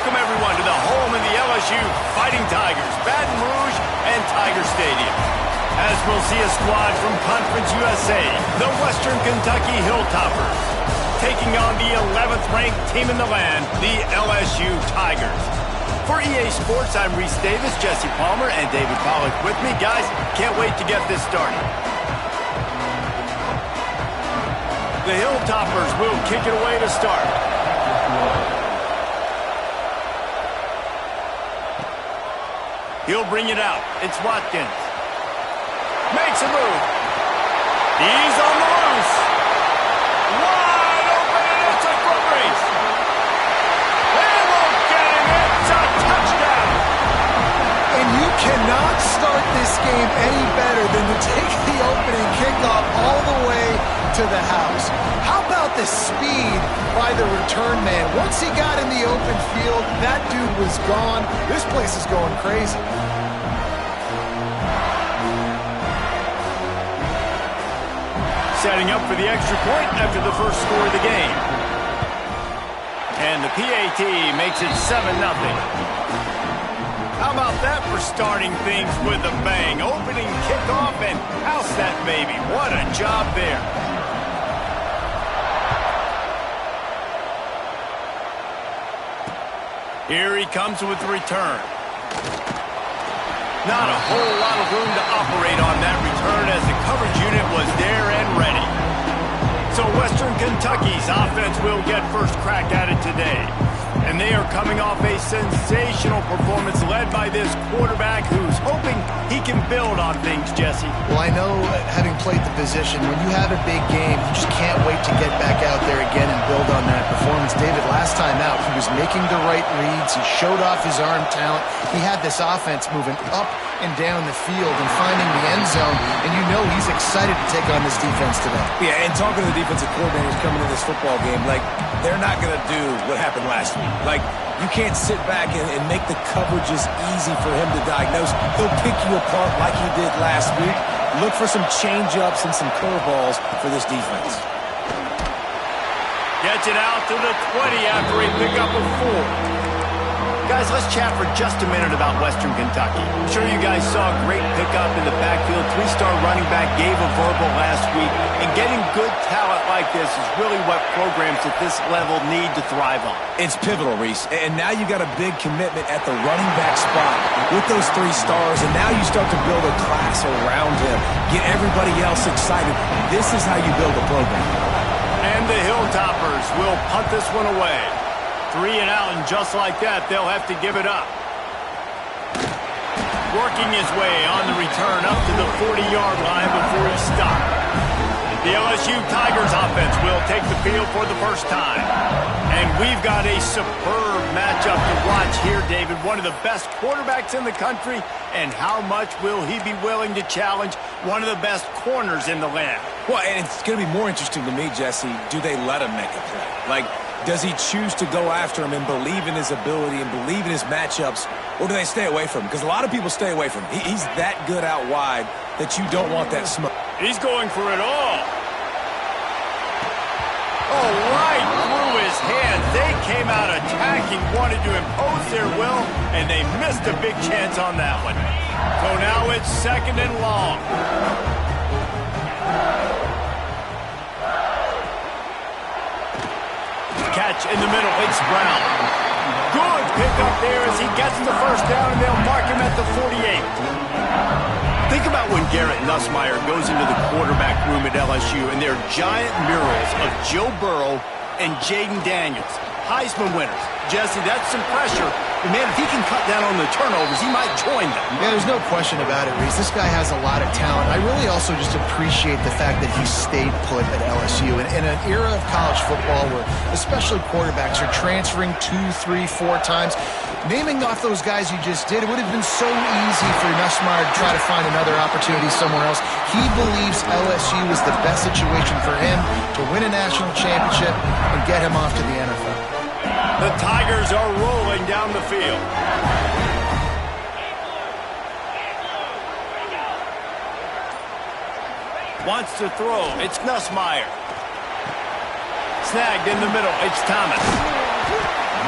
Welcome, everyone, to the home of the LSU Fighting Tigers, Baton Rouge and Tiger Stadium. As we'll see a squad from Conference USA, the Western Kentucky Hilltoppers, taking on the 11th-ranked team in the land, the LSU Tigers. For EA Sports, I'm Reese Davis, Jesse Palmer, and David Pollack with me. Guys, can't wait to get this started. The Hilltoppers will kick it away to start. He'll bring it out. It's Watkins. Makes a move. He's on the loose. Wide open, and it's a foot race. They won't get him. It's a touchdown. And you cannot start this game any better than to take the opening kickoff all the way to the house. How about the speed by the return man? Once he got in the open field, that dude was gone. This place is going crazy. Setting up for the extra point after the first score of the game. And the PAT makes it 7-0. How about that for starting things with a bang? Opening kickoff and house that baby. What a job there. Here he comes with the return. Not a whole lot of room to operate on that return as the coverage unit was there and ready. So Western Kentucky's offense will get first crack at it today. And they are coming off a sensational performance led by this quarterback who's hoping he can build on things, Jesse. Well, I know, having played the position, when you have a big game, you just can't wait to get back out there again and build on that performance. David, last time out, he was making the right reads. He showed off his arm talent. He had this offense moving up and down the field and finding the end zone, and you know he's excited to take on this defense today. Yeah, and talking to the defensive coordinators coming into this football game, like, they're not going to do what happened last week. Like, you can't sit back and make the coverages easy for him to diagnose. He'll pick you apart like he did last week. Look for some change-ups and some curveballs for this defense. Gets it out to the 20 after a pickup of 4. Guys, let's chat for just a minute about Western Kentucky. I'm sure you guys saw a great pickup in the backfield. 3-star running back gave a verbal last week. And getting good talent like this is really what programs at this level need to thrive on. It's pivotal, Reese. And now you got a big commitment at the running back spot with those 3 stars. And now you start to build a class around him. Get everybody else excited. This is how you build a program. And the Hilltoppers will punt this one away. 3 and out, and just like that, they'll have to give it up. Working his way on the return up to the 40-yard line before he stopped. The LSU Tigers offense will take the field for the first time. And we've got a superb matchup to watch here, David. One of the best quarterbacks in the country, and how much will he be willing to challenge one of the best corners in the land? Well, and it's going to be more interesting to me, Jesse, do they let him make a play? Like, does he choose to go after him and believe in his ability and believe in his matchups, or do they stay away from him? Because a lot of people stay away from him. He's that good out wide that you don't want that smoke. He's going for it all. Oh, right through his hands. They came out attacking, wanted to impose their will, and they missed a big chance on that one. So now it's 2nd and long. Catch in the middle, it's Brown. Good pickup there as he gets the first down, and they'll mark him at the 48. Think about when Garrett Nussmeier goes into the quarterback room at LSU, and there are giant murals of Joe Burrow and Jaden Daniels, Heisman winners. Jesse, that's some pressure. But man, if he can cut down on the turnovers, he might join them. Yeah, there's no question about it, Reese. This guy has a lot of talent. I really also just appreciate the fact that he stayed put at LSU. And in an era of college football where especially quarterbacks are transferring 2, 3, 4 times, naming off those guys you just did, it would have been so easy for Nussmeier to try to find another opportunity somewhere else. He believes LSU is the best situation for him to win a national championship and get him off to the NFL. The Tigers are rolling down the field. Wants to throw. It's Nussmeier. Snagged in the middle. It's Thomas.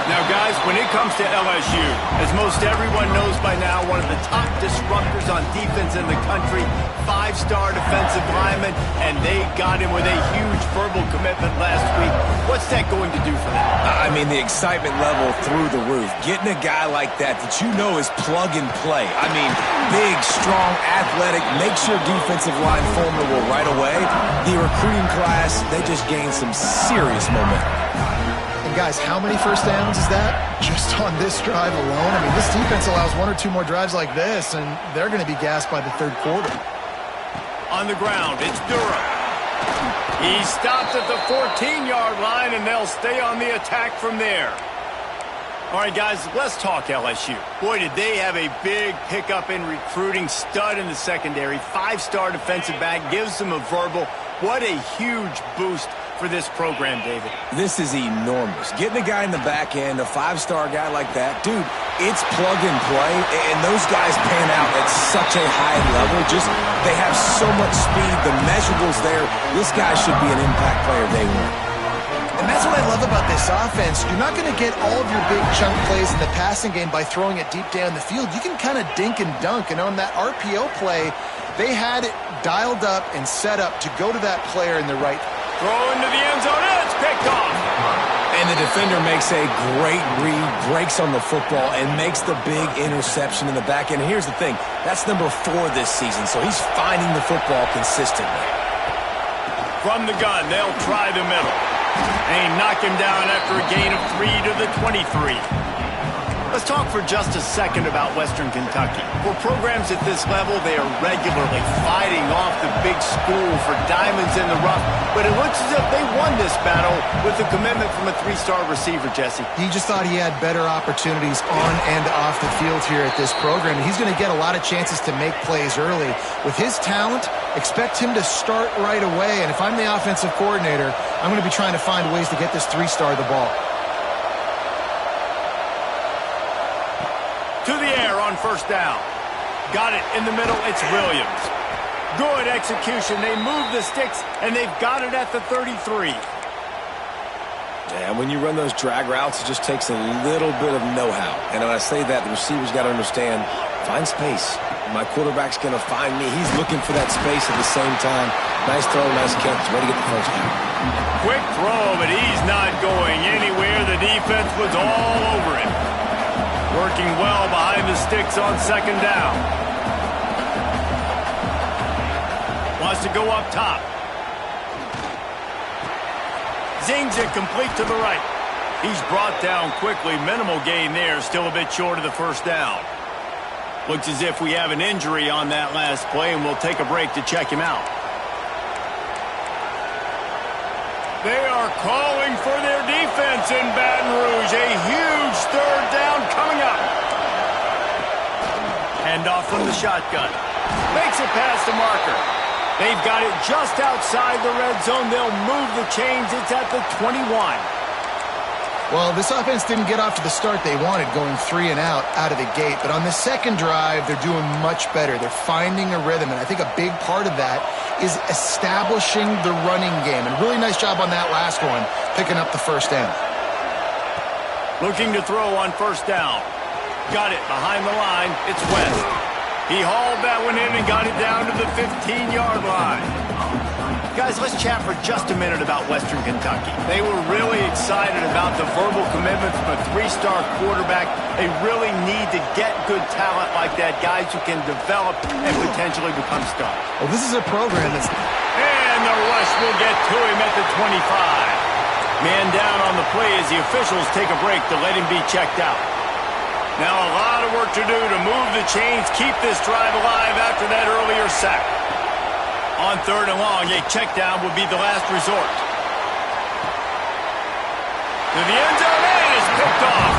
Now, guys, when it comes to LSU, as most everyone knows by now, one of the top disruptors on defense in the country, five-star defensive lineman, and they got him with a huge verbal commitment last week. What's that going to do for them? I mean, the excitement level through the roof. Getting a guy like that you know is plug and play. I mean, big, strong, athletic, makes your defensive line formidable right away. The recruiting class, they just gained some serious momentum. And guys, how many first downs is that just on this drive alone? I mean, this defense allows one or two more drives like this, and they're going to be gassed by the third quarter. On the ground, it's Durham. He stopped at the 14-yard line, and they'll stay on the attack from there. All right, guys, let's talk LSU. Boy, did they have a big pickup in recruiting. Stud in the secondary. Five-star defensive back. Gives them a verbal. What a huge boost for this program, David. This is enormous. Getting a guy in the back end, a five-star guy like that, dude, it's plug and play, and those guys pan out at such a high level. Just, they have so much speed. The measurables there. This guy should be an impact player day one. And that's what I love about this offense. You're not going to get all of your big chunk plays in the passing game by throwing it deep down the field. You can kind of dink and dunk, and on that RPO play, they had it dialed up and set up to go to that player in the right. Throw into the end zone, and it's picked off. And the defender makes a great read, breaks on the football, and makes the big interception in the back end. And here's the thing, that's number 4 this season, so he's finding the football consistently. From the gun, they'll try the middle. And he knocked him down after a gain of 3 to the 23. Let's talk for just a second about Western Kentucky. For programs at this level, they are regularly fighting off the big school for diamonds in the rough, but it looks as if they won this battle with the commitment from a 3-star receiver, Jesse. He just thought he had better opportunities on and off the field here at this program. He's going to get a lot of chances to make plays early. With his talent, expect him to start right away, and if I'm the offensive coordinator, I'm going to be trying to find ways to get this 3-star the ball. To the air on first down. Got it in the middle. It's Williams. Good execution. They move the sticks, and they've got it at the 33. Yeah, when you run those drag routes, it just takes a little bit of know-how. And when I say that, the receiver's got to understand, find space. My quarterback's going to find me. He's looking for that space at the same time. Nice throw, nice catch. Ready to get the first down. Quick throw, but he's not going anywhere. The defense was all over it. Working well behind the sticks on second down. Wants to go up top. Zings it complete to the right. He's brought down quickly. Minimal gain there. Still a bit short of the first down. Looks as if we have an injury on that last play, and we'll take a break to check him out. They are calling for their defense in Baton Rouge. A huge third down coming up. Handoff from the shotgun. Makes it past the marker. They've got it just outside the red zone. They'll move the chains. It's at the 21. Well, this offense didn't get off to the start they wanted, going 3 and out of the gate. But on the second drive, they're doing much better. They're finding a rhythm, and I think a big part of that is establishing the running game. And really nice job on that last one, picking up the first down. Looking to throw on first down. Got it behind the line. It's West. He hauled that one in and got it down to the 15-yard line. Guys, let's chat for just a minute about Western Kentucky. They were really excited about the verbal commitment from a 3-star quarterback. They really need to get good talent like that, guys who can develop and potentially become stars. Well, this is a program that's... And the rush will get to him at the 25. Man down on the play as the officials take a break to let him be checked out. Now a lot of work to do to move the chains, keep this drive alive after that earlier sack. On third and long, a check down would be the last resort. To the end zone, and it's picked off.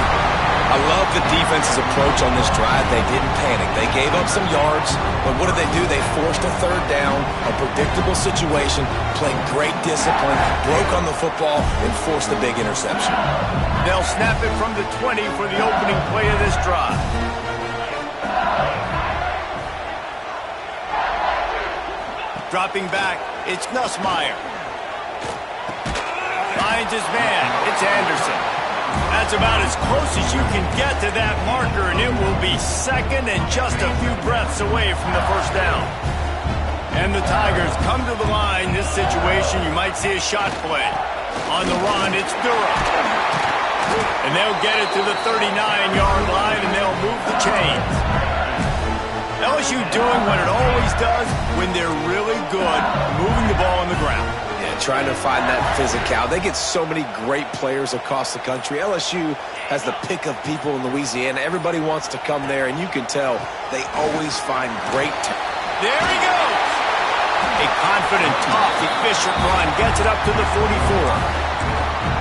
I love the defense's approach on this drive. They didn't panic. They gave up some yards, but what did they do? They forced a third down, a predictable situation, played great discipline, broke on the football, and forced the big interception. They'll snap it from the 20 for the opening play of this drive. Dropping back, it's Nussmeier. Finds his man, it's Anderson. That's It's about as close as you can get to that marker, and it will be second and just a few breaths away from the first down. And the Tigers come to the line. This situation, you might see a shot play. On the run, it's Durham. And they'll get it to the 39-yard line, and they'll move the chains. LSU doing what it always does when they're really good, moving the ball on the ground. Yeah, trying to find that physical. They get so many great players across the country. LSU has the pick of people in Louisiana. Everybody wants to come there, and you can tell they always find great talent. There he goes. A confident, tough, efficient run gets it up to the 44.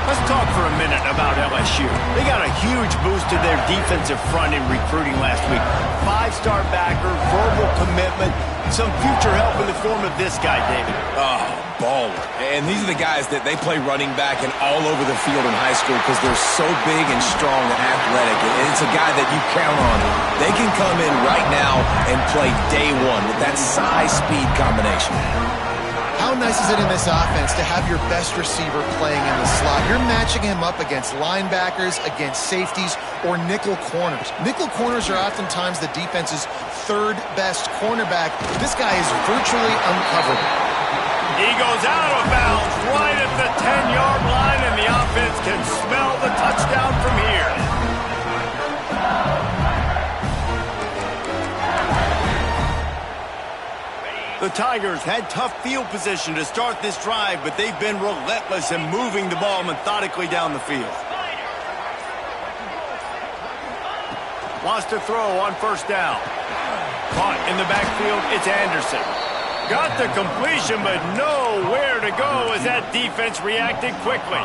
Let's talk for a minute about LSU. They got a huge boost to their defensive front in recruiting last week. 5-star backer, verbal commitment, some future help in the form of this guy, David. Oh, baller. And these are the guys that they play running back and all over the field in high school because they're so big and strong and athletic. And it's a guy that you count on. They can come in right now and play day one with that size-speed combination. How nice is it in this offense to have your best receiver playing in the slot? You're matching him up against linebackers, against safeties, or nickel corners. Nickel corners are oftentimes the defense's third best cornerback. This guy is virtually uncoverable. He goes out of bounds right at the 10-yard line, and the offense can smell the touchdown from here. The Tigers had tough field position to start this drive, but they've been relentless in moving the ball methodically down the field. Wants to throw on first down. Caught in the backfield, it's Anderson. Got the completion, but nowhere to go as that defense reacted quickly.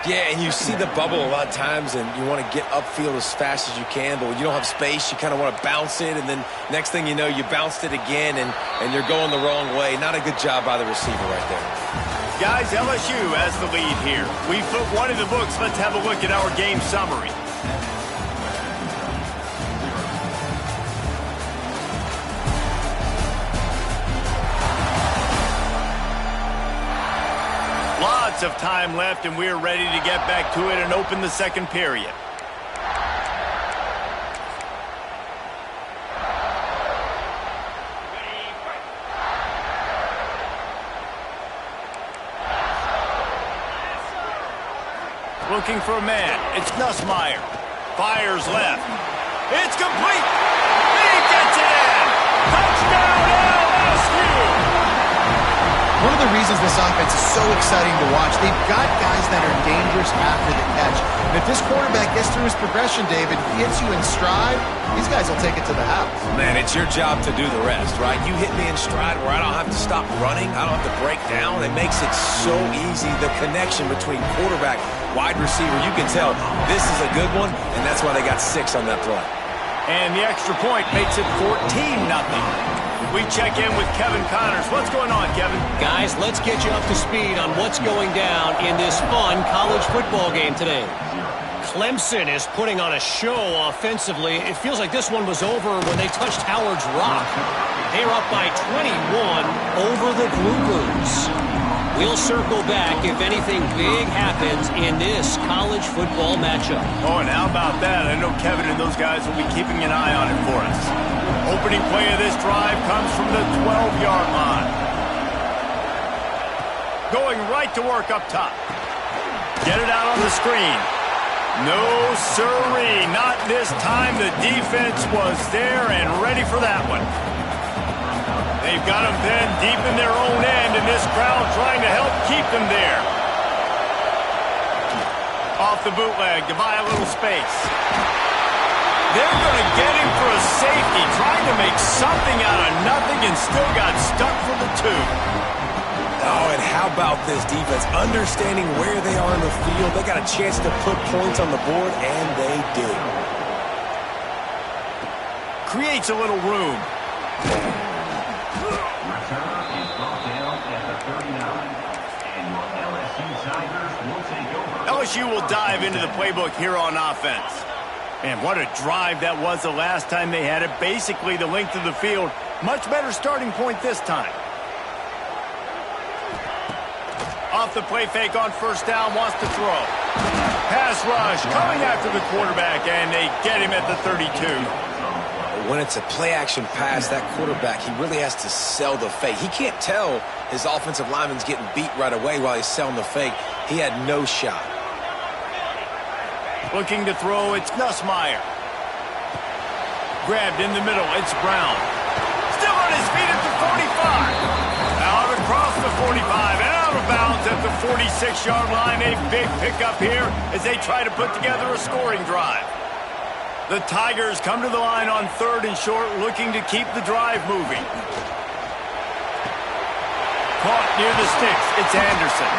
Yeah, and you see the bubble a lot of times, and you want to get upfield as fast as you can, but when you don't have space, you kind of want to bounce it, and then next thing you know, you bounced it again, and you're going the wrong way. Not a good job by the receiver right there. Guys, LSU has the lead here. We put one in the books. Let's have a look at our game summary. Lots of time left, and we're ready to get back to it and open the second period. Looking for a man. It's Nussmeier. Fires left. It's complete. He gets it in. Touchdown LSU. One of the reasons this offense is so exciting to watch, they've got guys that are dangerous after the catch. And if this quarterback gets through his progression, David, hits you in stride, these guys will take it to the house. Man, it's your job to do the rest, right? You hit me in stride where I don't have to stop running. I don't have to break down. It makes it so easy. The connection between quarterback, wide receiver, you can tell this is a good one, and that's why they got 6 on that play. And the extra point makes it 14-0. We check in with Kevin Connors. What's going on, Kevin? Guys, let's get you up to speed on what's going down in this fun college football game today. Clemson is putting on a show offensively. It feels like this one was over when they touched Howard's Rock. They're up by 21 over the Bluebirds. We'll circle back if anything big happens in this college football matchup. Oh, and how about that? I know Kevin and those guys will be keeping an eye on it for us. Opening play of this drive comes from the 12-yard line. Going right to work up top. Get it out on the screen. No, sirree. Not this time. The defense was there and ready for that one. They've got them then deep in their own end, and this crowd trying to help keep them there. Off the bootleg to buy a little space. They're going to get him for a safety, trying to make something out of nothing, and still got stuck for the 2. Oh, and how about this defense? Understanding where they are in the field. They got a chance to put points on the board, and they did. Creates a little room. LSU will dive into the playbook here on offense. And what a drive that was the last time they had it. Basically the length of the field. Much better starting point this time. Off the play fake on first down, wants to throw. Pass rush coming after the quarterback, and they get him at the 32. When it's a play-action pass, that quarterback, he really has to sell the fake. He can't tell his offensive lineman's getting beat right away while he's selling the fake. He had no shot. Looking to throw, it's Nussmeier. Grabbed in the middle, it's Brown. Still on his feet at the 45. Out across the 45 and out of bounds at the 46-yard line. A big pickup here as they try to put together a scoring drive. The Tigers come to the line on 3rd and short, looking to keep the drive moving. Caught near the sticks, it's Anderson.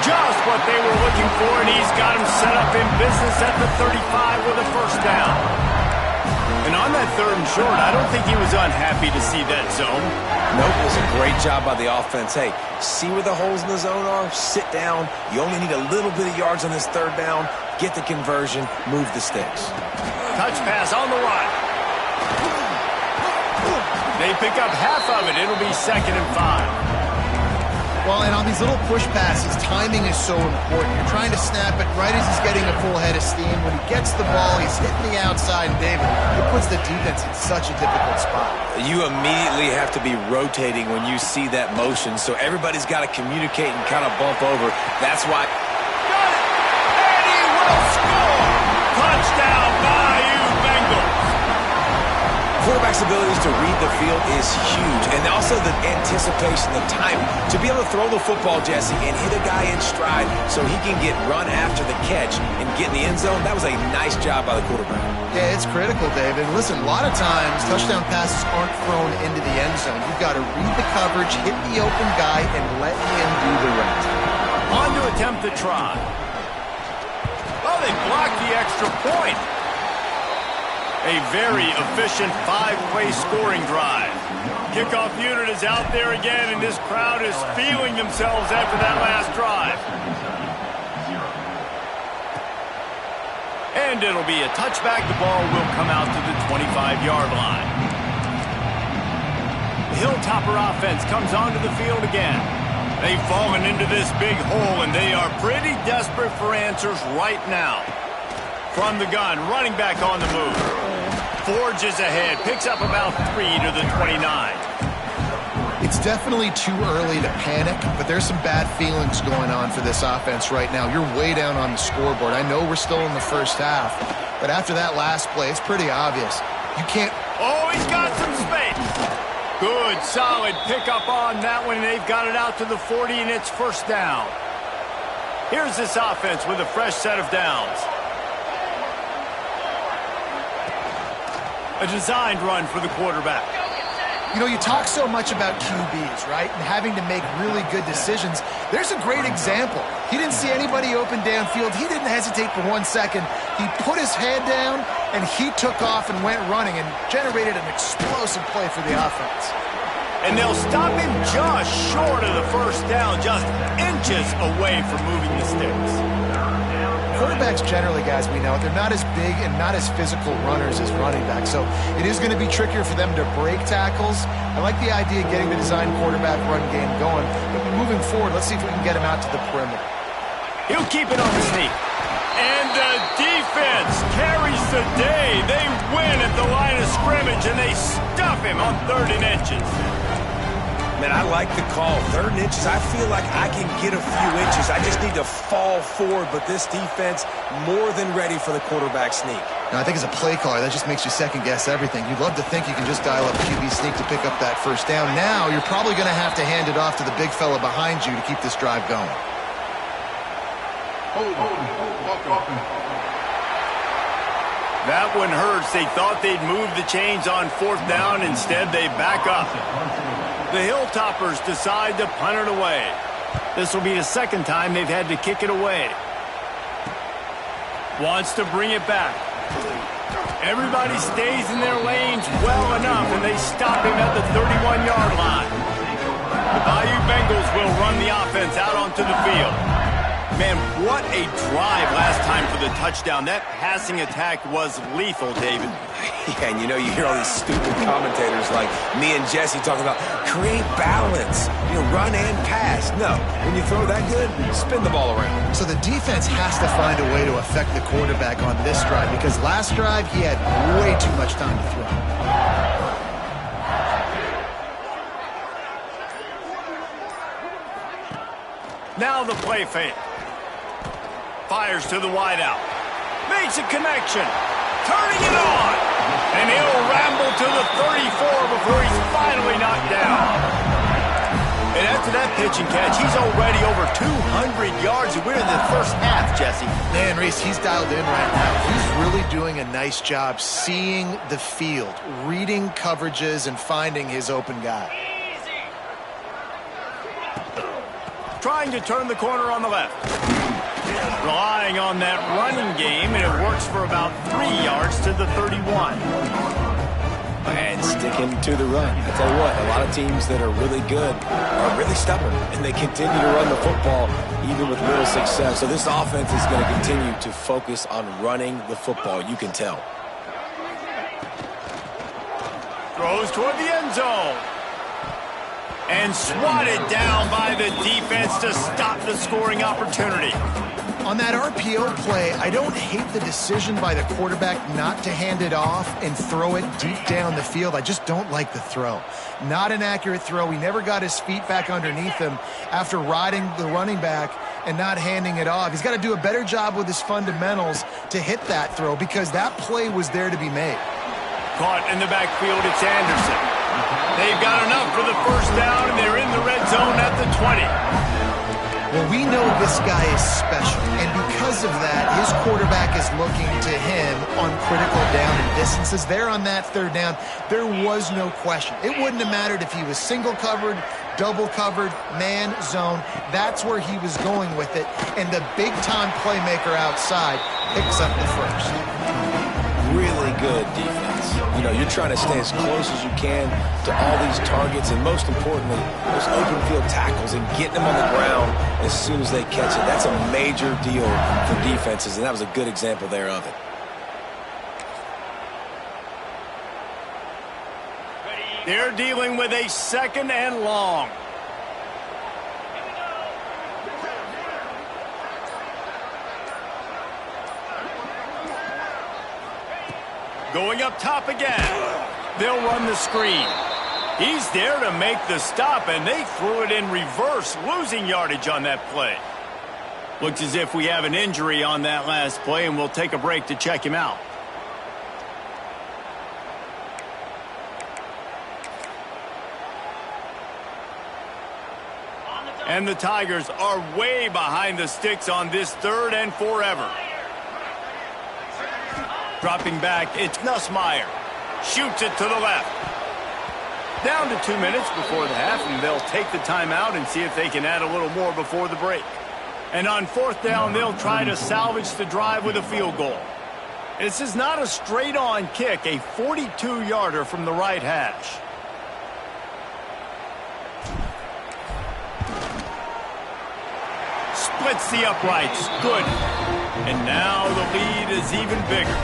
Just what they were looking for, and he's got him set up in business at the 35 with a first down. And on that 3rd and short, I don't think he was unhappy to see that zone. Nope, it was a great job by the offense. Hey, see where the holes in the zone are? Sit down. You only need a little bit of yards on this 3rd down. Get the conversion. Move the sticks. Touch pass on the right. They pick up half of it. It'll be 2nd and 5. Well, and on these little push passes, timing is so important. You're trying to snap it right as he's getting a full head of steam. When he gets the ball, he's hitting the outside, and David, it puts the defense in such a difficult spot. You immediately have to be rotating when you see that motion, so everybody's got to communicate and kind of bump over. That's why. Got it! And he will score! Touchdown, Bayou Bengals! Quarterback's abilities to read the field is huge, and also the anticipation, the time to be able to throw the football, Jesse, and hit a guy in stride so he can get run after the catch and get in the end zone. That was a nice job by the quarterback. Yeah, it's critical, David. Listen, a lot of times touchdown passes aren't thrown into the end zone. You've got to read the coverage, hit the open guy, and let him do the rest. On to attempt the try. Well, they blocked the extra point. A very efficient 5-play scoring drive. Kickoff unit is out there again, and this crowd is feeling themselves after that last drive. And it'll be a touchback. The ball will come out to the 25-yard line. The Hilltopper offense comes onto the field again. They've fallen into this big hole, and they are pretty desperate for answers right now. From the gun, running back on the move. Forges ahead, picks up about 3 to the 29. It's definitely too early to panic, but there's some bad feelings going on for this offense right now. You're way down on the scoreboard. I know we're still in the first half, but after that last play, it's pretty obvious. You can't... Oh, he's got some space. Good, solid pickup on that one. They've got it out to the 40, and it's first down. Here's this offense with a fresh set of downs. A designed run for the quarterback. You know, you talk so much about QBs, right? And having to make really good decisions. There's a great example. He didn't see anybody open downfield. He didn't hesitate for 1 second. He put his head down, and he took off and went running and generated an explosive play for the offense. And they'll stop him just short of the first down, just inches away from moving the sticks. Quarterbacks generally, guys, we know, they're not as big and not as physical runners as running backs, so it is going to be trickier for them to break tackles. I like the idea of getting the design quarterback run game going, but moving forward, let's see if we can get him out to the perimeter. He'll keep it on the sneak. And the defense carries the day. They win at the line of scrimmage, and they stuff him on 3rd and inches. Man, I like the call. 3rd and inches, I feel like I can get a few inches. I just need to fall forward, but this defense more than ready for the quarterback sneak. Now, I think as a play caller, that just makes you second-guess everything. You'd love to think you can just dial up QB sneak to pick up that first down. Now, you're probably going to have to hand it off to the big fella behind you to keep this drive going. That one hurts. They thought they'd move the chains on 4th down. Instead, they back up. The Hilltoppers decide to punt it away. This will be the 2nd time they've had to kick it away. Wants to bring it back. Everybody stays in their lanes well enough, and they stop him at the 31-yard line. The Bayou Bengals will run the offense out onto the field. Man, what a drive last time for the touchdown. That passing attack was lethal, David. Yeah, and you hear all these stupid commentators like me and Jesse talking about create balance, run and pass. No, when you throw that good, spin the ball around. So the defense has to find a way to affect the quarterback on this drive because last drive he had way too much time to throw. Now the play fake. Fires to the wideout. Makes a connection. Turning it on. And he'll ramble to the 34 before he's finally knocked down. And after that pitch and catch, he's already over 200 yards. We're in the first half, Jesse. Man, Reese, he's dialed in right now. He's really doing a nice job seeing the field, reading coverages, and finding his open guy. Trying to turn the corner on the left. Relying on that running game, and it works for about 3 yards to the 31. And sticking to the run. I tell you what, a lot of teams that are really good are really stubborn, and they continue to run the football even with little success. So this offense is going to continue to focus on running the football, you can tell. Throws toward the end zone. And swatted down by the defense to stop the scoring opportunity. On that RPO play, I don't hate the decision by the quarterback not to hand it off and throw it deep down the field. I just don't like the throw. Not an accurate throw. He never got his feet back underneath him after riding the running back and not handing it off. He's got to do a better job with his fundamentals to hit that throw because that play was there to be made. Caught in the backfield, it's Anderson. They've got enough for the first down, and they're in the red zone at the 20. Well, we know this guy is special, and because of that, his quarterback is looking to him on critical down and distances. There on that third down, there was no question. It wouldn't have mattered if he was single covered, double covered, man, zone. That's where he was going with it, and the big-time playmaker outside picks up the first. Really good defense. You're trying to stay as close as you can to all these targets, and most importantly, those open field tackles and getting them on the ground as soon as they catch it. That's a major deal for defenses, and that was a good example there of it. They're dealing with a second and long. Going up top again. They'll run the screen. He's there to make the stop, and they threw it in reverse, losing yardage on that play. Looks as if we have an injury on that last play, and we'll take a break to check him out. And the Tigers are way behind the sticks on this third and forever. Dropping back, it's Nussmeier. Shoots it to the left. Down to 2 minutes before the half, and they'll take the timeout and see if they can add a little more before the break. And on fourth down, they'll try to salvage the drive with a field goal. This is not a straight-on kick, a 42-yarder from the right hash. Splits the uprights. Good. And now the lead is even bigger.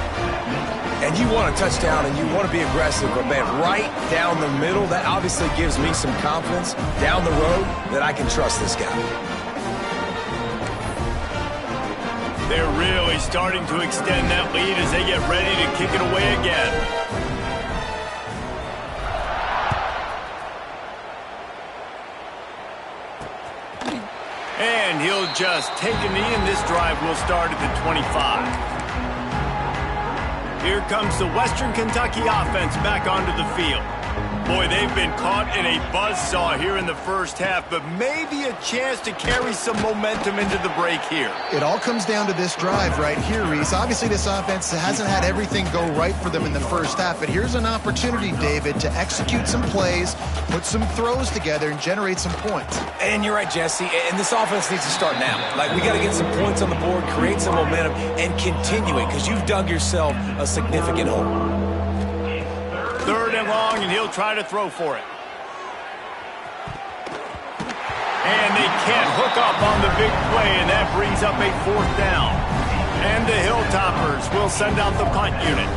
And you want a touchdown and you want to be aggressive, but man, right down the middle, that obviously gives me some confidence down the road that I can trust this guy. They're really starting to extend that lead as they get ready to kick it away again. And he'll just take a knee, and this drive will start at the 25. Here comes the Western Kentucky offense back onto the field. Boy, they've been caught in a buzzsaw here in the first half, but maybe a chance to carry some momentum into the break here. It all comes down to this drive right here, Reese. Obviously, this offense hasn't had everything go right for them in the first half, but here's an opportunity, David, to execute some plays, put some throws together, and generate some points. And you're right, Jesse, and this offense needs to start now. Like, we got to get some points on the board, create some momentum, and continue it, because you've dug yourself a significant hole. Third and long, and he'll try to throw for it. And they can't hook up on the big play, and that brings up a fourth down. And the Hilltoppers will send out the punt unit.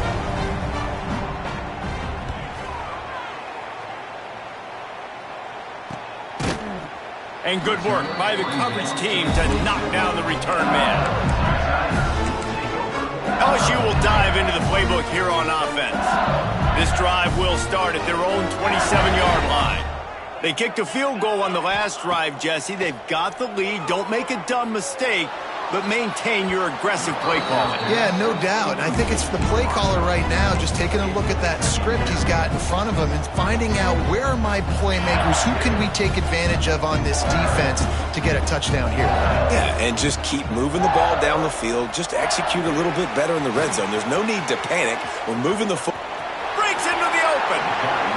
And good work by the coverage team to knock down the return man. LSU will dive into the playbook here on offense. This drive will start at their own 27-yard line. They kicked a field goal on the last drive, Jesse. They've got the lead. Don't make a dumb mistake, but maintain your aggressive play calling. Yeah, no doubt. I think it's the play caller right now just taking a look at that script he's got in front of him and finding out where are my playmakers, who can we take advantage of on this defense to get a touchdown here. Yeah, and just keep moving the ball down the field. Just execute a little bit better in the red zone. There's no need to panic. We're moving the football. Breaks into the open.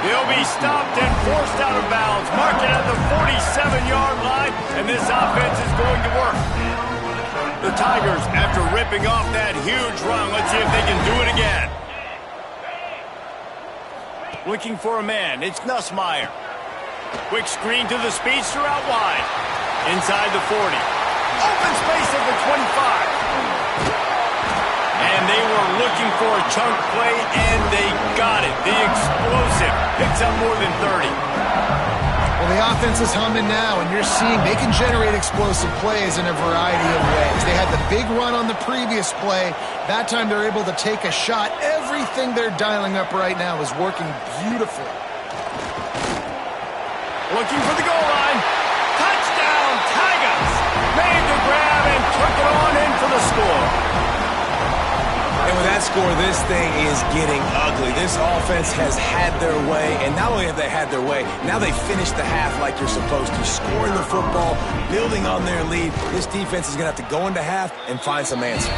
He'll be stopped and forced out of bounds. Mark it at the 47-yard line, and this offense is going to work. The Tigers, after ripping off that huge run, let's see if they can do it again. Looking for a man, it's Nussmeier. Quick screen to the speedster out wide. Inside the 40. Open space at the 25. And they were looking for a chunk play, and they got it. The explosive picks up more than 30. Well, the offense is humming now, and you're seeing they can generate explosive plays in a variety of ways. They had the big run on the previous play. That time they're able to take a shot. Everything they're dialing up right now is working beautifully. Looking for the goal line. Touchdown, Tigers! Made the grab and took it on in for the score. And with that score, this thing is getting ugly. This offense has had their way, and not only have they had their way, now they finished the half like you're supposed to, scoring the football, building on their lead. This defense is going to have to go into half and find some answers.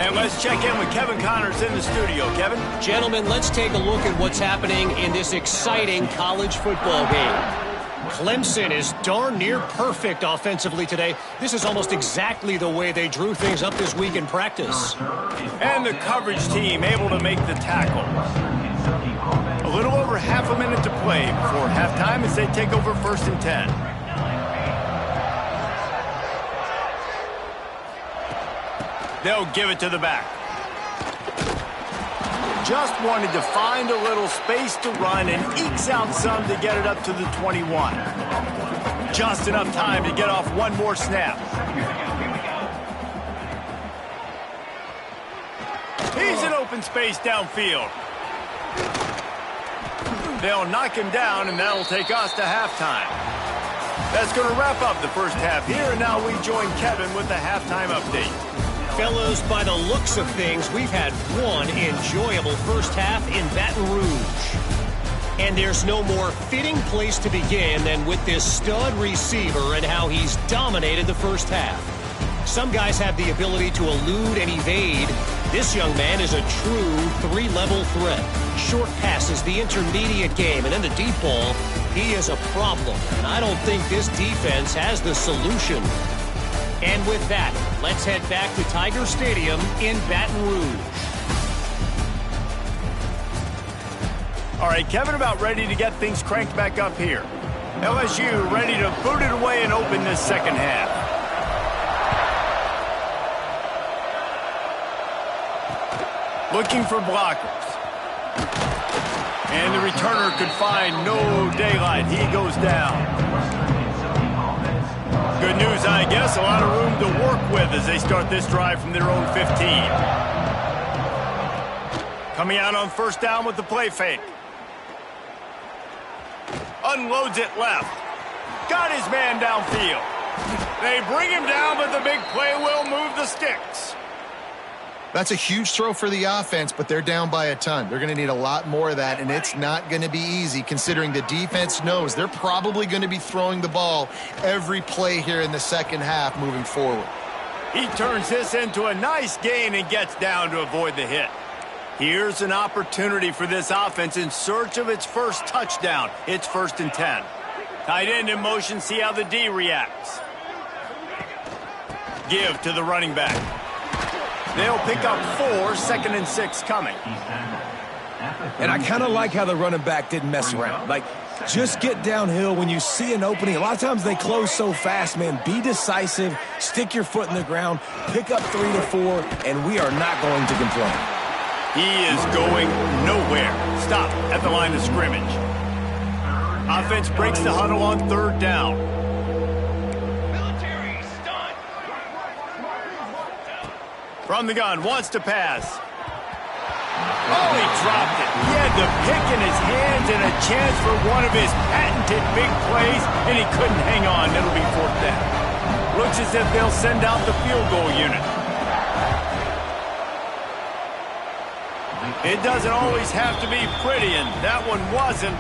And let's check in with Kevin Connors in the studio. Kevin? Gentlemen, let's take a look at what's happening in this exciting college football game. Clemson is darn near perfect offensively today. This is almost exactly the way they drew things up this week in practice. And the coverage team able to make the tackle. A little over half a minute to play before halftime as they take over 1st and 10. They'll give it to the back. Just wanted to find a little space to run and ekes out some to get it up to the 21. Just enough time to get off one more snap. He's in open space downfield. They'll knock him down, and that'll take us to halftime. That's going to wrap up the first half here, and now we join Kevin with the halftime update. Fellows, by the looks of things, we've had one enjoyable first half in Baton Rouge. And there's no more fitting place to begin than with this stud receiver and how he's dominated the first half. Some guys have the ability to elude and evade. This young man is a true three-level threat. Short passes, the intermediate game, and then the deep ball. He is a problem, and I don't think this defense has the solution. And with that, let's head back to Tiger Stadium in Baton Rouge. All right, Kevin about ready to get things cranked back up here. LSU ready to boot it away and open this second half. Looking for blockers. And the returner could find no daylight. He goes down. Good news, I guess. A lot of room to work with as they start this drive from their own 15. Coming out on first down with the play fake. Unloads it left. Got his man downfield. They bring him down, but the big play will move the sticks. That's a huge throw for the offense, but they're down by a ton. They're going to need a lot more of that, and it's not going to be easy considering the defense knows they're probably going to be throwing the ball every play here in the second half moving forward. He turns this into a nice gain and gets down to avoid the hit. Here's an opportunity for this offense in search of its first touchdown. It's 1st and 10. Tight end in motion, see how the D reacts. Give to the running back. They'll pick up 4, 2nd and 6 coming. And I kind of like how the running back didn't mess around. Like, just get downhill when you see an opening. A lot of times they close so fast, man. Be decisive, stick your foot in the ground, pick up 3 to 4, and we are not going to complain. He is going nowhere. Stop at the line of scrimmage. Offense breaks the huddle on 3rd down. From the gun, wants to pass. Oh, he dropped it. He had the pick in his hands and a chance for one of his patented big plays, and he couldn't hang on. It'll be fourth down. Looks as if they'll send out the field goal unit. It doesn't always have to be pretty, and that one wasn't.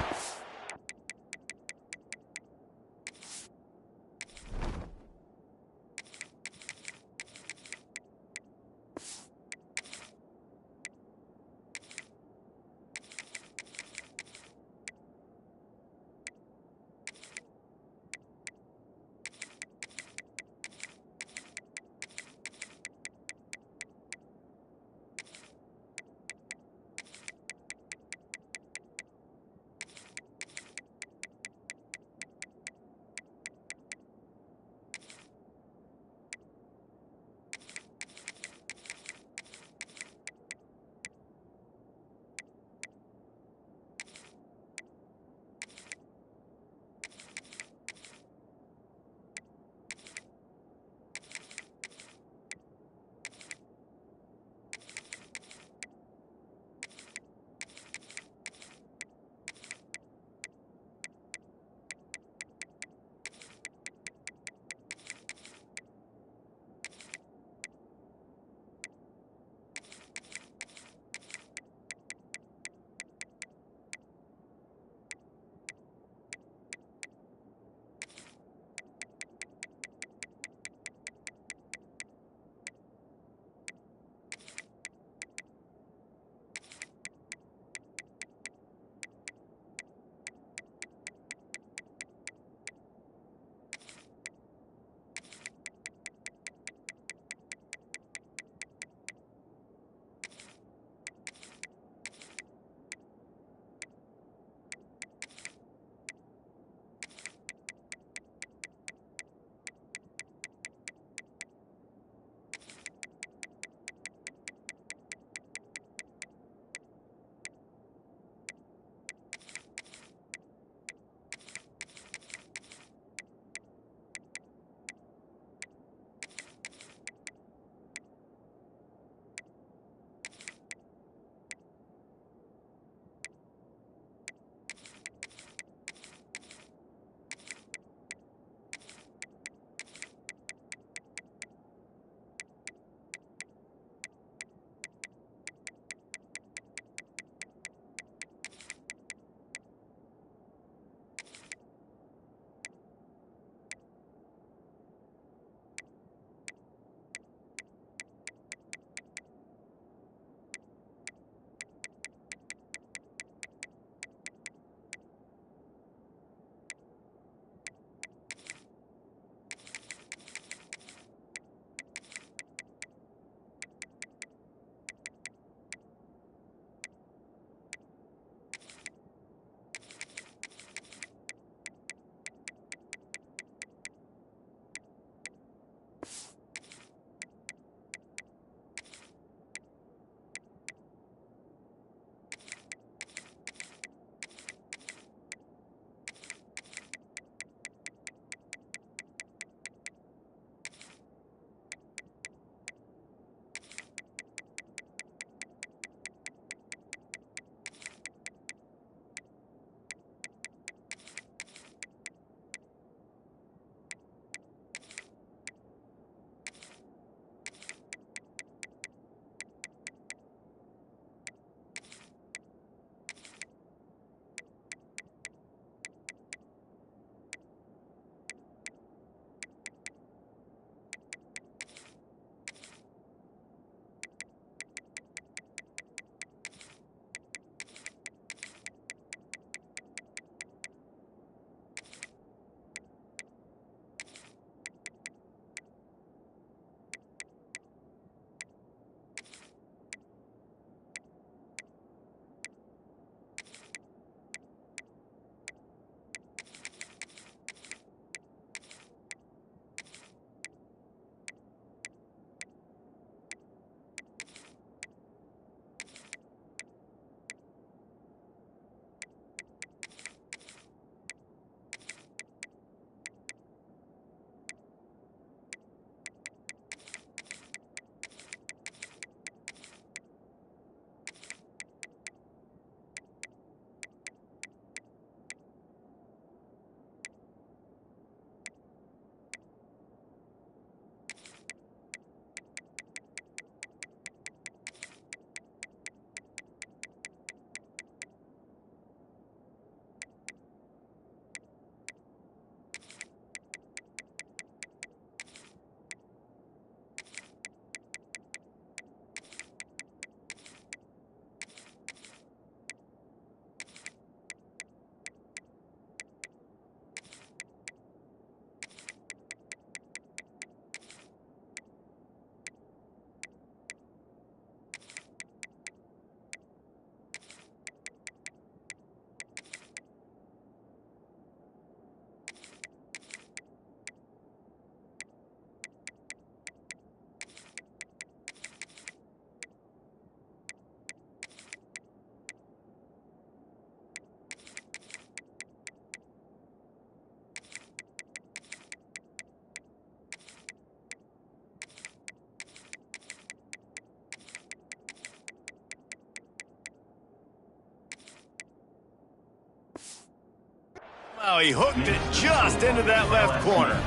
Well, he hooked it just into that left corner.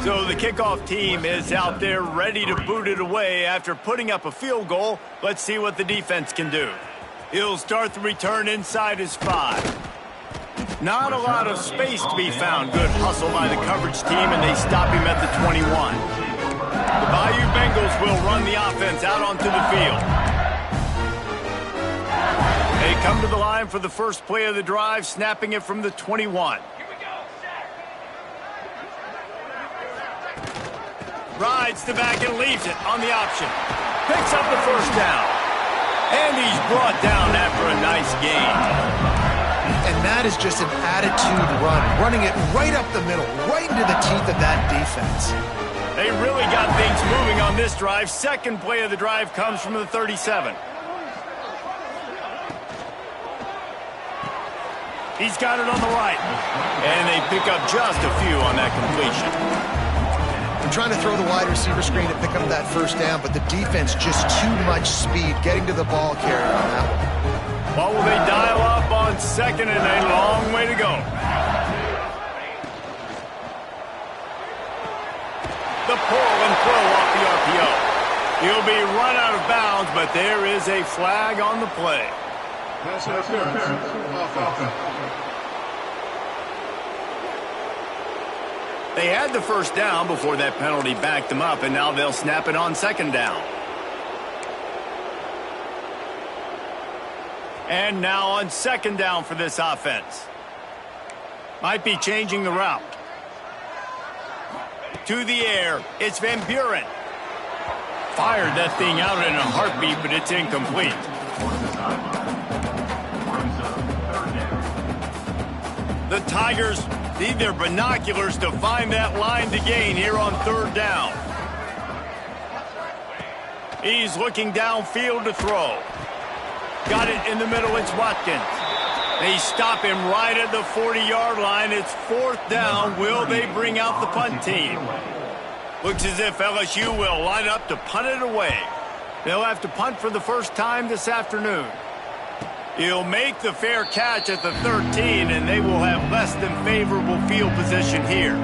So the kickoff team is out there ready to boot it away after putting up a field goal. Let's see what the defense can do. He'll start the return inside his 5. Not a lot of space to be found. Good hustle by the coverage team, and they stop him at the 21. The Bayou Bengals will run the offense out onto the field. They come to the line for the first play of the drive, snapping it from the 21. Rides the back and leaves it on the option. Picks up the first down. And he's brought down after a nice gain. And that is just an attitude run, running it right up the middle, right into the teeth of that defense. They really got things moving on this drive. Second play of the drive comes from the 37. He's got it on the right. And they pick up just a few on that completion. I'm trying to throw the wide receiver screen to pick up that first down, but the defense just too much speed getting to the ball carrier on that one. What will they dial up on second and a long way to go? The pull and throw off the RPO. He'll be run out of bounds, but there is a flag on the play. Pass interference, offense. They had the first down before that penalty backed them up, and now they'll snap it on second down. And now on second down for this offense. Might be changing the route. To the air, it's Van Buren. Fired that thing out in a heartbeat, but it's incomplete. The Tigers need their binoculars to find that line to gain here on third down. He's looking downfield to throw. Got it in the middle, it's Watkins. They stop him right at the 40-yard line. It's fourth down. Will they bring out the punt team? Looks as if LSU will line up to punt it away. They'll have to punt for the first time this afternoon. He'll make the fair catch at the 13, and they will have less than favorable field position here.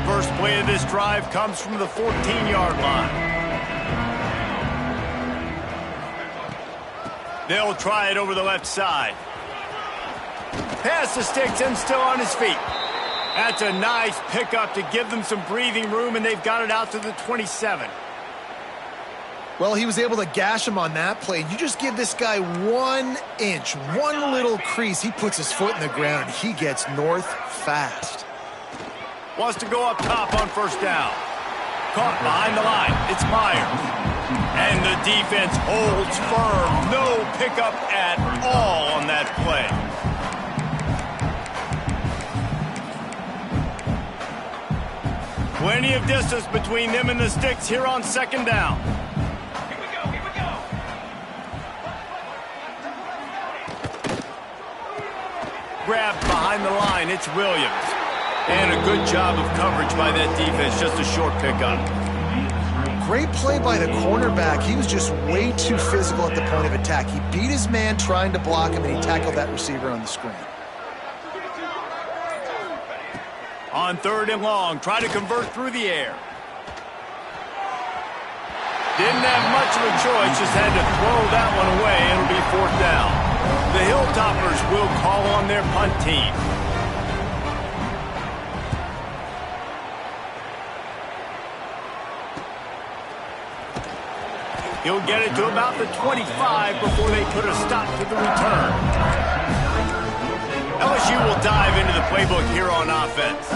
First play of this drive comes from the 14-yard line. They'll try it over the left side. Pass the sticks and still on his feet. That's a nice pickup to give them some breathing room, and they've got it out to the 27. Well, he was able to gash him on that play. You just give this guy 1 inch, one little crease. He puts his foot in the ground, and he gets north fast. Wants to go up top on first down. Caught behind the line. It's Myers. And the defense holds firm. No pickup at all on that play. Plenty of distance between them and the sticks here on second down. Grabbed behind the line, it's Williams. And a good job of coverage by that defense, just a short pickup. Great play by the cornerback. He was just way too physical at the point of attack. He beat his man trying to block him, and he tackled that receiver on the screen. On third and long, try to convert through the air. Didn't have much of a choice, just had to throw that one away. It'll be fourth down. The Hilltoppers will call on their punt team. He'll get it to about the 25 before they put a stop to the return. LSU will dive into the playbook here on offense.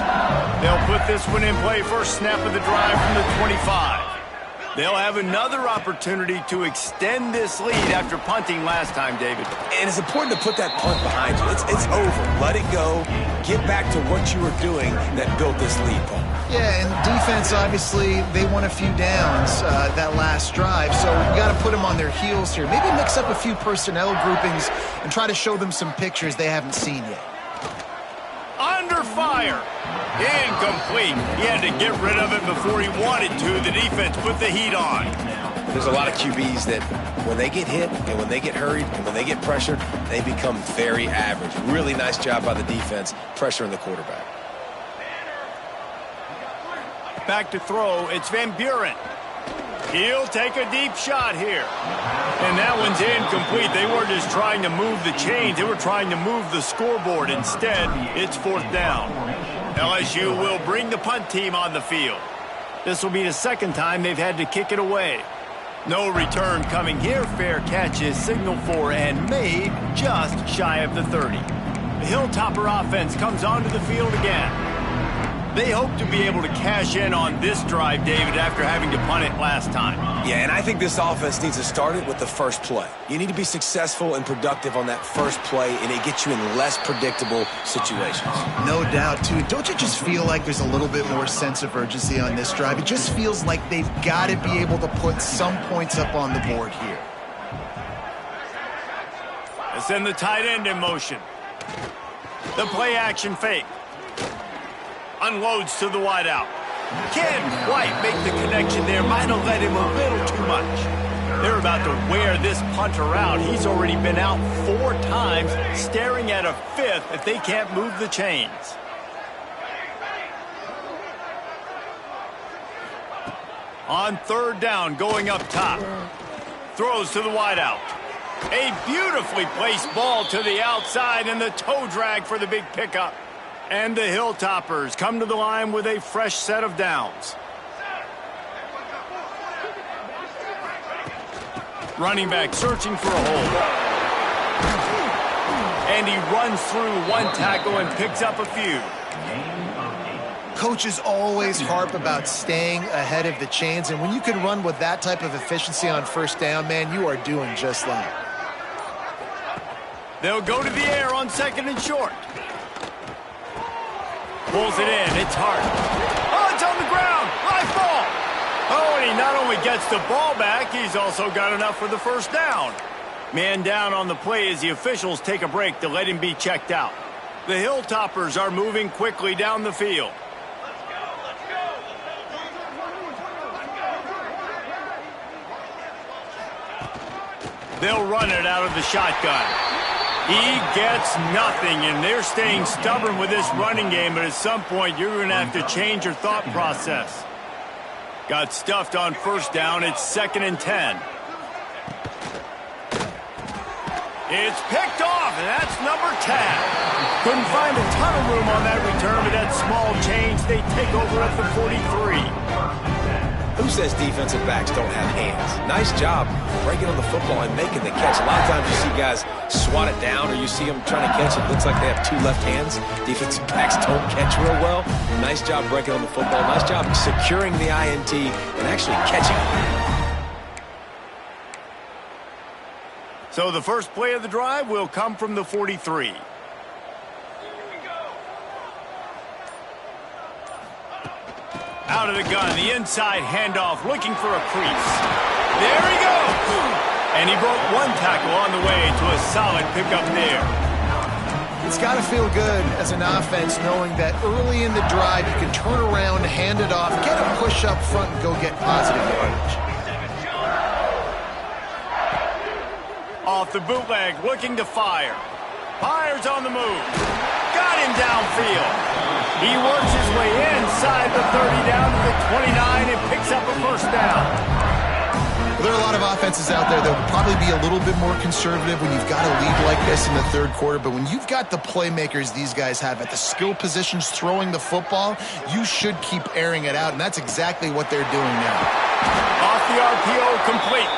They'll put this one in play first snap of the drive from the 25. They'll have another opportunity to extend this lead after punting last time, David. And it's important to put that punt behind you. It's over. Let it go. Get back to what you were doing that built this lead, Paul. Yeah, and defense, obviously, they won a few downs that last drive, so you got to put them on their heels here. Maybe mix up a few personnel groupings and try to show them some pictures they haven't seen yet. Under fire. Incomplete. He had to get rid of it before he wanted to. The defense put the heat on. There's a lot of QBs that when they get hit and when they get hurried and when they get pressured, they become very average. Really nice job by the defense pressuring the quarterback. Back to throw. It's Van Buren. He'll take a deep shot here. And that one's incomplete. They weren't just trying to move the chains. They were trying to move the scoreboard. Instead, it's 4th down. LSU will bring the punt team on the field. This will be the second time they've had to kick it away. No return coming here. Fair catch is signaled for and made just shy of the 30. The Hilltopper offense comes onto the field again. They hope to be able to cash in on this drive, David, after having to punt it last time. Yeah, and I think this offense needs to start it with the first play. You need to be successful and productive on that first play, and it gets you in less predictable situations. No doubt, too. Don't you just feel like there's a little bit more sense of urgency on this drive? It just feels like they've got to be able to put some points up on the board here. They send the tight end in motion. The play action fake. Unloads to the wideout. Can't quite make the connection there. Might have let him a little too much. They're about to wear this punter out. He's already been out 4 times, staring at a 5th if they can't move the chains. On 3rd down, going up top. Throws to the wideout. A beautifully placed ball to the outside and the toe drag for the big pickup. And the Hilltoppers come to the line with a fresh set of downs. Running back searching for a hole. And he runs through 1 tackle and picks up a few. Coaches always harp about staying ahead of the chains, and when you can run with that type of efficiency on 1st down, man, you are doing just that. They'll go to the air on 2nd and short. Pulls it in. It's hard. Oh, it's on the ground. High ball. Oh, and he not only gets the ball back, he's also got enough for the 1st down. Man down on the play as the officials take a break to let him be checked out. The Hilltoppers are moving quickly down the field. They'll run it out of the shotgun. He gets nothing, and they're staying stubborn with this running game, but at some point you're going to have to change your thought process. Got stuffed on 1st down. It's 2nd and 10. It's picked off, and that's number 10. Couldn't find a ton of room on that return, but that small change, they take over at the 43. Who says defensive backs don't have hands? Nice job breaking on the football and making the catch. A lot of times you see guys swat it down or you see them trying to catch it. Looks like they have 2 left hands. Defensive backs don't catch real well. Nice job breaking on the football. Nice job securing the INT and actually catching it. So the first play of the drive will come from the 43. Out of the gun, the inside handoff, looking for a crease. There he goes! And he broke 1 tackle on the way to a solid pickup there. It's got to feel good as an offense knowing that early in the drive you can turn around, hand it off, get a push up front, and go get positive yardage. Off the bootleg, looking to fire. Fires on the move. Got him downfield. He works his way inside the 30 down to the 29 and picks up a 1st down. Well, there are a lot of offenses out there that will probably be a little bit more conservative when you've got a lead like this in the 3rd quarter, but when you've got the playmakers these guys have at the skill positions throwing the football, you should keep airing it out, and that's exactly what they're doing now. Off the RPO, complete.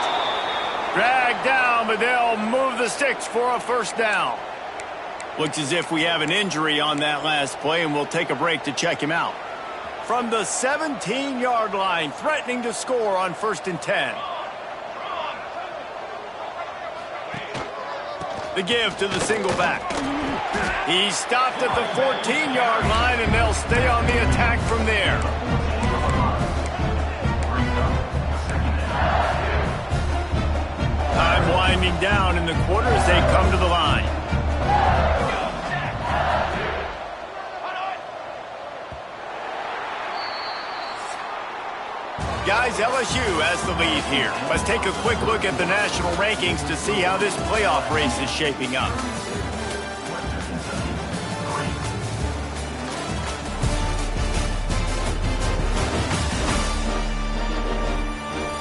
Dragged down, but they'll move the sticks for a 1st down. Looks as if we have an injury on that last play, and we'll take a break to check him out. From the 17-yard line, threatening to score on 1st and 10. The give to the single back. He's stopped at the 14-yard line, and they'll stay on the attack from there. Time winding down in the quarter as they come to the line. Guys, LSU has the lead here. Let's take a quick look at the national rankings to see how this playoff race is shaping up.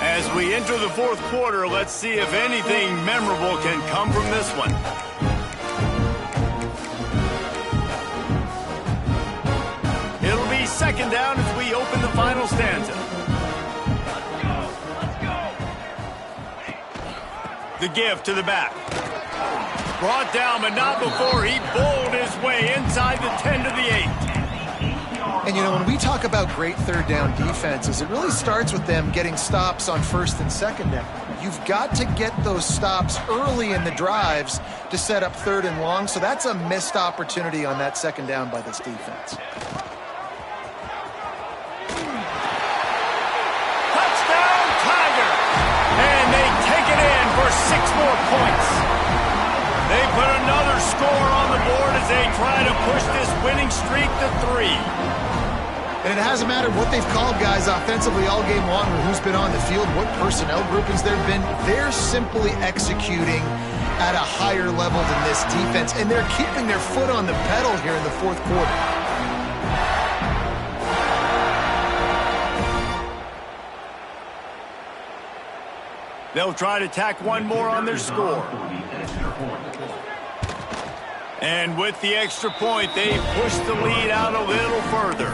As we enter the fourth quarter, let's see if anything memorable can come from this one. It'll be second down as we open the final stanza. The give to the back. Brought down, but not before he bowled his way inside the 10 to the 8. And, you know, when we talk about great third down defenses, it really starts with them getting stops on first and second down. You've got to get those stops early in the drives to set up third and long, so that's a missed opportunity on that second down by this defense. Touchdown, Tiger! And they take it in for 6 more points. They put another score on the board as they try to push this winning streak to 3. And it hasn't mattered what they've called guys offensively all game long or who's been on the field, what personnel groupings there have been. They're simply executing at a higher level than this defense, and they're keeping their foot on the pedal here in the fourth quarter. They'll try to tack one more on their score. And with the extra point, they push the lead out a little further.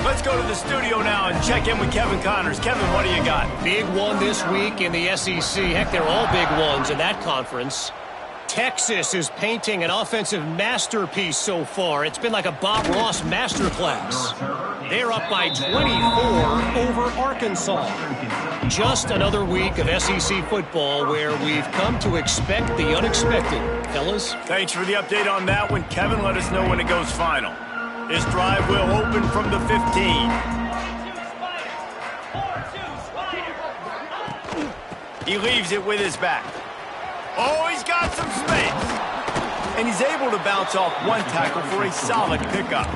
Let's go to the studio now and check in with Kevin Connors. Kevin, what do you got? Big one this week in the SEC. Heck, they're all big ones in that conference. Texas is painting an offensive masterpiece so far. It's been like a Bob Ross masterclass. They're up by 24 over Arkansas. Just another week of SEC football where we've come to expect the unexpected. Fellas? Thanks for the update on that one. Kevin, let us know when it goes final. This drive will open from the 15. He leaves it with his back. Oh, he's got some space. And he's able to bounce off one tackle for a solid pickup.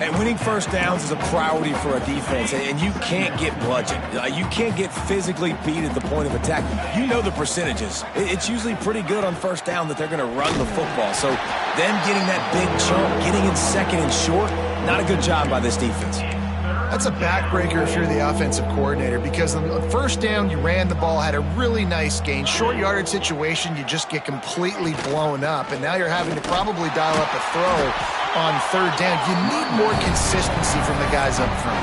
And winning first downs is a priority for a defense, and you can't get bludgeoned. You can't get physically beat at the point of attack. You know the percentages. It's usually pretty good on first down that they're going to run the football. So them getting that big chunk, getting in second and short, not a good job by this defense. That's a backbreaker if you're the offensive coordinator, because on first down, you ran the ball, had a really nice gain. Short yardage situation, you just get completely blown up, and now you're having to probably dial up a throw on third down. You need more consistency from the guys up front.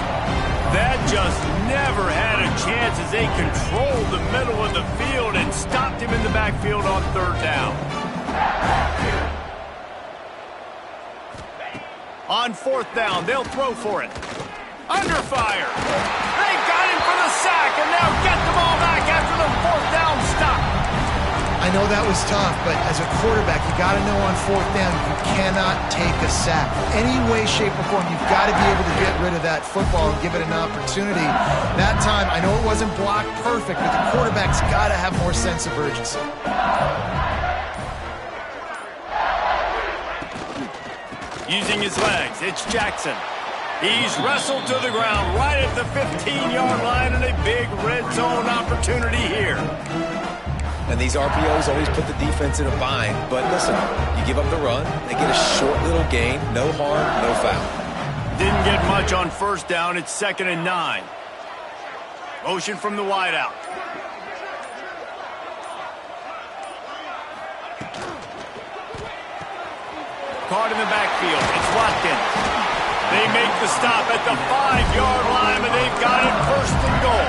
That just never had a chance as they controlled the middle of the field and stopped him in the backfield on third down. On fourth down, they'll throw for it. Under fire. They got him for the sack, and they'll get the ball back after the fourth down stop. I know that was tough, but as a quarterback, you got to know on fourth down, you cannot take a sack. Any way, shape, or form, you've got to be able to get rid of that football and give it an opportunity. That time, I know it wasn't blocked perfect, but the quarterback's got to have more sense of urgency. Using his legs, it's Jackson. He's wrestled to the ground right at the 15-yard line, and a big red zone opportunity here. And these RPOs always put the defense in a bind. But listen, you give up the run, they get a short little gain, no harm, no foul. Didn't get much on first down. It's 2nd and 9. Motion from the wideout. Caught in the backfield. It's Watkins. They make the stop at the 5-yard line, but they've got it 1st and goal.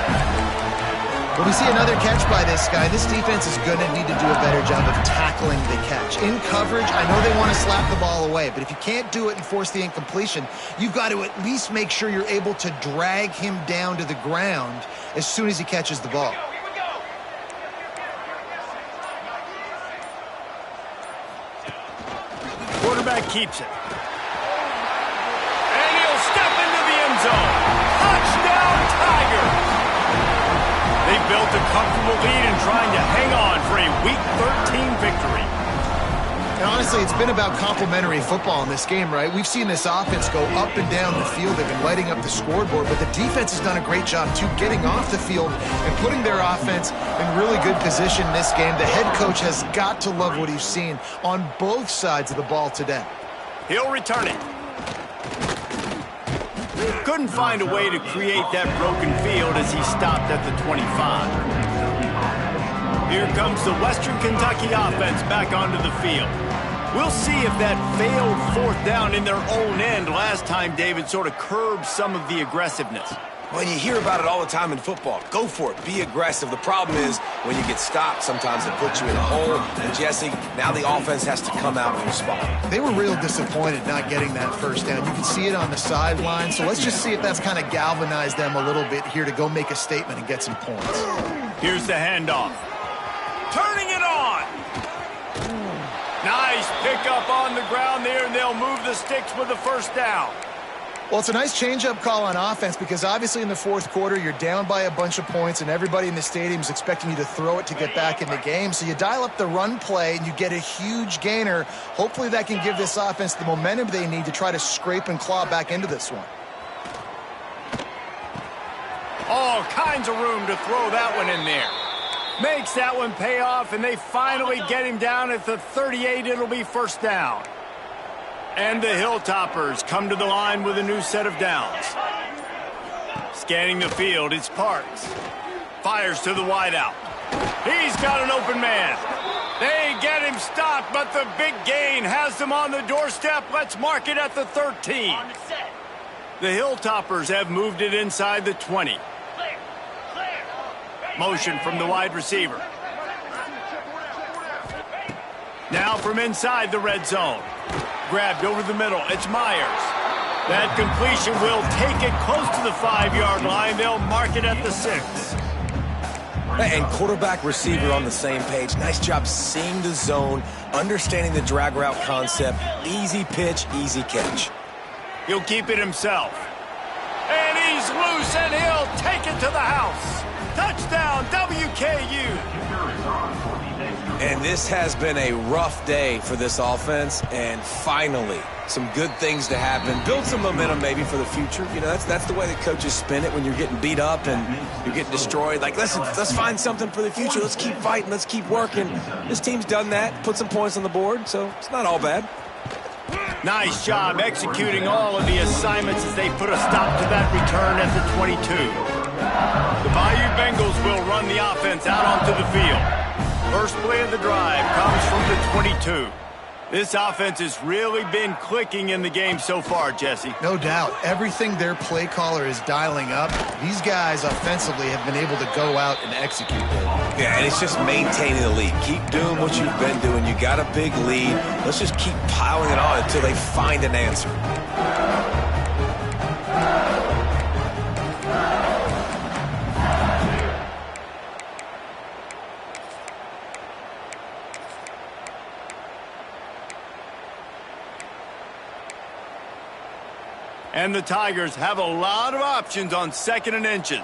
When we see another catch by this guy, this defense is going to need to do a better job of tackling the catch. In coverage, I know they want to slap the ball away, but if you can't do it and force the incompletion, you've got to at least make sure you're able to drag him down to the ground as soon as he catches the ball. Quarterback keeps it. And he'll step into the end zone. Touchdown, Tigers! They built a comfortable lead and trying to hang on for a Week 13 victory. And honestly, it's been about complementary football in this game, right? We've seen this offense go up and down the field. They've been lighting up the scoreboard, but the defense has done a great job, too, getting off the field and putting their offense in really good position in this game. The head coach has got to love what he's seen on both sides of the ball today. He'll return it. Couldn't find a way to create that broken field as he stopped at the 25. Here comes the Western Kentucky offense back onto the field. We'll see if that failed fourth down in their own end last time, David, sort of curbed some of the aggressiveness. Well, you hear about it all the time in football. Go for it. Be aggressive. The problem is when you get stopped, sometimes it puts you in a hole. And, Jesse, now the offense has to come out and respond. They were real disappointed not getting that first down. You can see it on the sideline. So let's just see if that's kind of galvanized them a little bit here to go make a statement and get some points. Here's the handoff. Turning it on. Nice pickup on the ground there, and they'll move the sticks with the first down. Well, it's a nice change-up call on offense because obviously in the fourth quarter, you're down by a bunch of points and everybody in the stadium is expecting you to throw it to get back in the game. So you dial up the run play and you get a huge gainer. Hopefully that can give this offense the momentum they need to try to scrape and claw back into this one. All kinds of room to throw that one in there. Makes that one pay off, and they finally get him down at the 38. It'll be first down. And the Hilltoppers come to the line with a new set of downs. Scanning the field, it's Parks. Fires to the wideout. He's got an open man. They get him stopped, but the big gain has them on the doorstep. Let's mark it at the 13. The Hilltoppers have moved it inside the 20. Motion from the wide receiver. Now from inside the red zone. Grabbed over the middle. It's Myers. That completion will take it close to the 5-yard line. They'll mark it at the 6. And quarterback receiver on the same page. Nice job seeing the zone, understanding the drag route concept. Easy pitch, easy catch. He'll keep it himself. And he's loose, and he'll take it to the house. Touchdown, WKU. And this has been a rough day for this offense, and finally, some good things to happen. Build some momentum maybe for the future. You know, that's the way the coaches spin it when you're getting beat up and you're getting destroyed. Like, listen, let's find something for the future. Let's keep fighting. Let's keep working. This team's done that, put some points on the board, so it's not all bad. Nice job executing all of the assignments as they put a stop to that return at the 22. The Bayou Bengals will run the offense out onto the field. First play of the drive comes from the 22. This offense has really been clicking in the game so far, Jesse. No doubt. Everything their play caller is dialing up, these guys offensively have been able to go out and execute. Yeah, and it's just maintaining the lead. Keep doing what you've been doing. You got a big lead. Let's just keep piling it on until they find an answer. And the Tigers have a lot of options on 2nd and inches.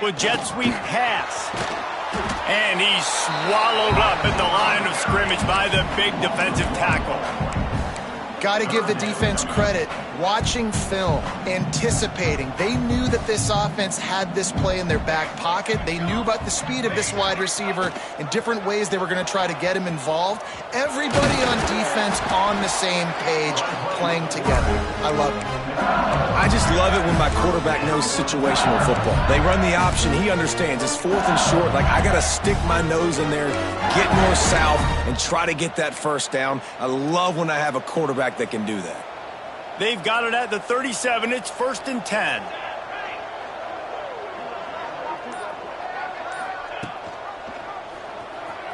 With jet sweep pass. And he's swallowed up at the line of scrimmage by the big defensive tackle. Got to give the defense credit. Watching film, anticipating. They knew that this offense had this play in their back pocket. They knew about the speed of this wide receiver and different ways they were going to try to get him involved. Everybody on defense on the same page, playing together. I love it. I just love it when my quarterback knows situational football. They run the option. He understands. It's 4th and short. Like, I got to stick my nose in there, get north-south, and try to get that first down. I love when I have a quarterback that can do that. They've got it at the 37. It's 1st and 10.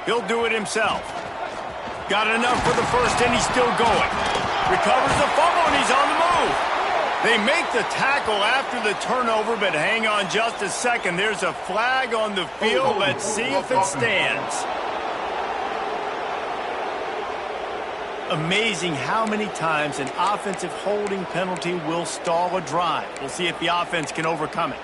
He'll do it himself. Got enough for the first, and he's still going. Recovers the fumble, and he's on the move. They make the tackle after the turnover, but hang on just a second. There's a flag on the field. Let's see if it stands. Amazing how many times an offensive holding penalty will stall a drive. We'll see if the offense can overcome it.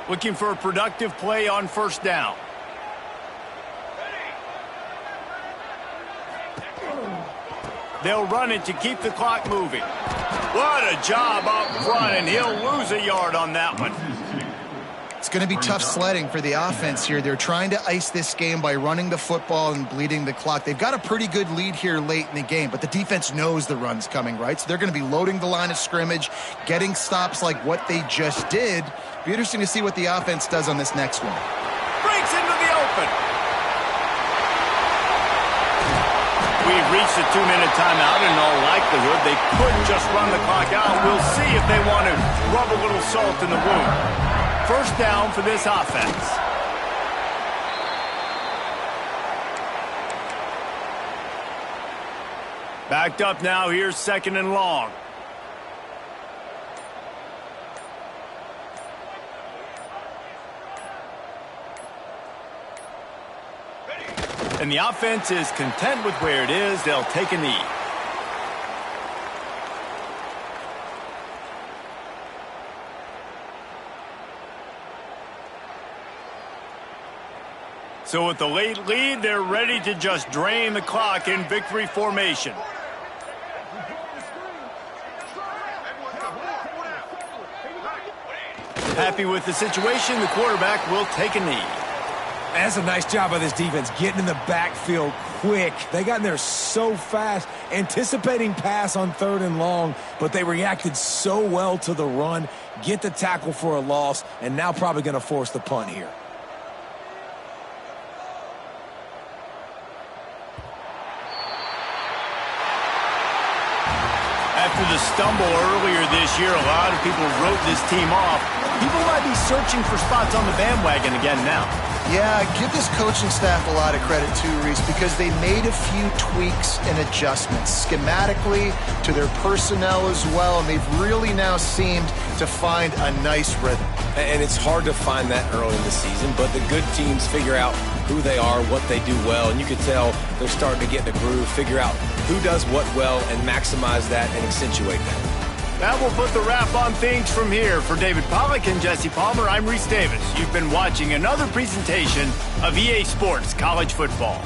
Looking for a productive play on first down. They'll run it to keep the clock moving. What a job up front, and he'll lose a yard on that one. It's going to be tough sledding for the offense here. They're trying to ice this game by running the football and bleeding the clock. They've got a pretty good lead here late in the game, but the defense knows the run's coming, right? So they're going to be loading the line of scrimmage, getting stops like what they just did. Be interesting to see what the offense does on this next one. Breaks into the open. We've reached a 2-minute timeout. In all likelihood, they could just run the clock out. We'll see if they want to rub a little salt in the wound. First down for this offense. Backed up now. Here's 2nd and long. And the offense is content with where it is. They'll take a knee. So with the late lead, they're ready to just drain the clock in victory formation. Happy with the situation, the quarterback will take a knee. That's a nice job by this defense, getting in the backfield quick. They got in there so fast, anticipating pass on 3rd and long, but they reacted so well to the run, get the tackle for a loss, and now probably going to force the punt here. After the stumble earlier this year, a lot of people wrote this team off. People might be searching for spots on the bandwagon again now. Yeah, give this coaching staff a lot of credit too, Reese, because they made a few tweaks and adjustments schematically to their personnel as well, and they've really now seemed to find a nice rhythm. And it's hard to find that early in the season, but the good teams figure out who they are, what they do well, and you can tell they're starting to get in the groove, figure out who does what well, and maximize that and accentuate that. That will put the wrap on things from here. For David Pollack and Jesse Palmer, I'm Reese Davis. You've been watching another presentation of EA Sports College Football.